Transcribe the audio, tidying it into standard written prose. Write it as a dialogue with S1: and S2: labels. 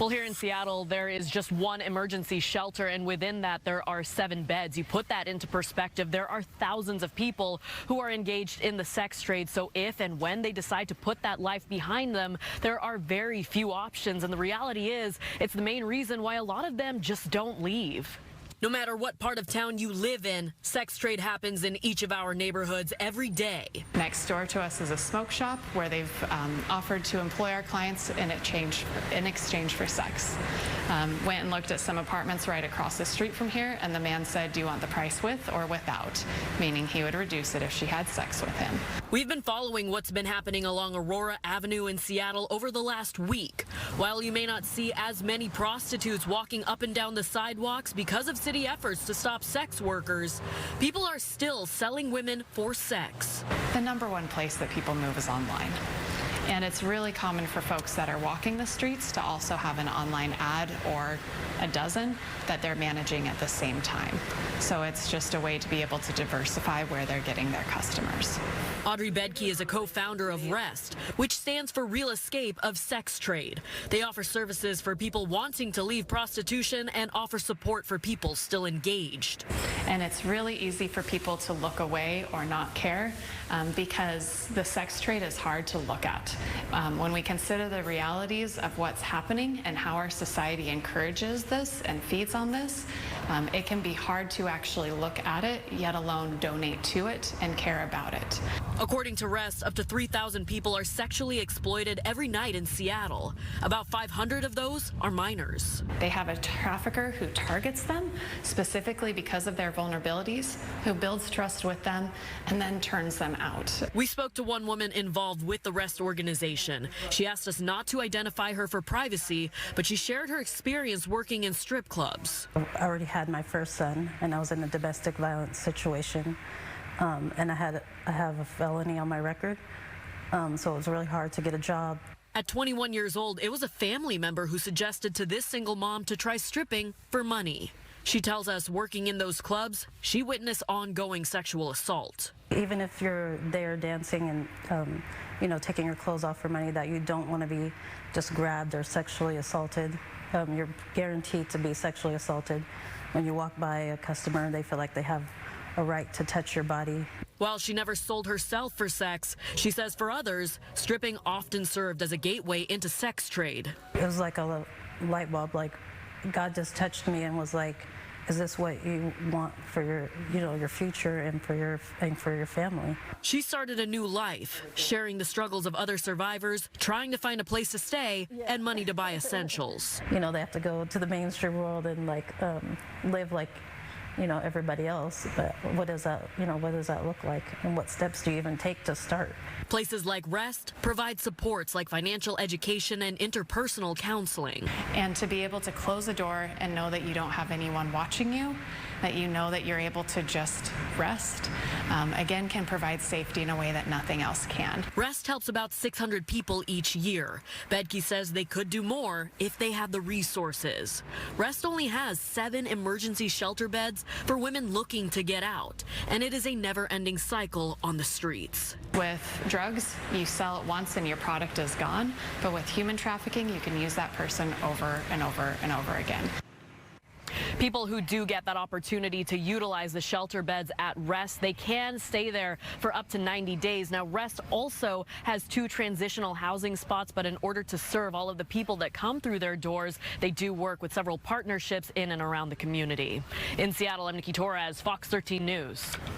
S1: Well, here in Seattle, there is just one emergency shelter, and within that, there are 7 beds. You put that into perspective, there are thousands of people who are engaged in the sex trade. So if and when they decide to put that life behind them, there are very few options. And the reality is, it's the main reason why a lot of them just don't leave. No matter what part of town you live in, sex trade happens in each of our neighborhoods every day.
S2: Next door to us is a smoke shop where they've offered to employ our clients in exchange for sex. Went and looked at some apartments right across the street from here, and the man said, "Do you want the price with or without?" Meaning he would reduce it if she had sex with him.
S1: We've been following what's been happening along Aurora Avenue in Seattle over the last week. While you may not see as many prostitutes walking up and down the sidewalks because of city efforts to stop sex workers, people are still selling women for sex.
S2: The #1 place that people move is online. And it's really common for folks that are walking the streets to also have an online ad or a dozen that they're managing at the same time. So it's just a way to be able to diversify where they're getting their customers.
S1: Audrey Bedke is a co-founder of REST, which stands for Real Escape of Sex Trade. They offer services for people wanting to leave prostitution and offer support for people still engaged.
S2: And it's really easy for people to look away or not care because the sex trade is hard to look at. When we consider the realities of what's happening and how our society encourages this and feeds on this, it can be hard to actually look at it, yet alone donate to it and care about it.
S1: According to REST, up to 3,000 people are sexually exploited every night in Seattle. About 500 of those are minors.
S2: They have a trafficker who targets them specifically because of their vulnerabilities, who builds trust with them, and then turns them out.
S1: We spoke to one woman involved with the REST organization. She asked us not to identify her for privacy, but she shared her experience working in strip clubs.
S3: I already had my first son, and I was in a domestic violence situation. And I have a felony on my record, so it was really hard to get a job.
S1: At 21 years old, it was a family member who suggested to this single mom to try stripping for money. She tells us working in those clubs, she witnessed ongoing sexual assault.
S3: Even if you're there dancing and taking your clothes off for money, that you don't want to be just grabbed or sexually assaulted. You're guaranteed to be sexually assaulted. When you walk by a customer, they feel like they have a right to touch your body.
S1: While she never sold herself for sex, she says for others, stripping often served as a gateway into sex trade.
S3: It was like a light bulb, like God just touched me and was like, is this what you want for your future and for your family?
S1: She started a new life, sharing the struggles of other survivors, trying to find a place to stay and money to buy essentials.
S3: They have to go to the mainstream world and live like everybody else, but what does that look like, and what steps do you even take to start?
S1: Places like REST provide supports like financial education and interpersonal counseling.
S2: And to be able to close a door and know that you don't have anyone watching you, that you know that you're able to just rest, again, can provide safety in a way that nothing else can.
S1: REST helps about 600 people each year. Bedke says they could do more if they had the resources. REST only has 7 emergency shelter beds for women looking to get out, and it is a never-ending cycle on the streets.
S2: With drugs, you sell it once and your product is gone, but with human trafficking, you can use that person over and over and over again.
S1: People who do get that opportunity to utilize the shelter beds at REST, they can stay there for up to 90 days. Now, REST also has 2 transitional housing spots, but in order to serve all of the people that come through their doors, they do work with several partnerships in and around the community. In Seattle, I'm Nikki Torres, Fox 13 News.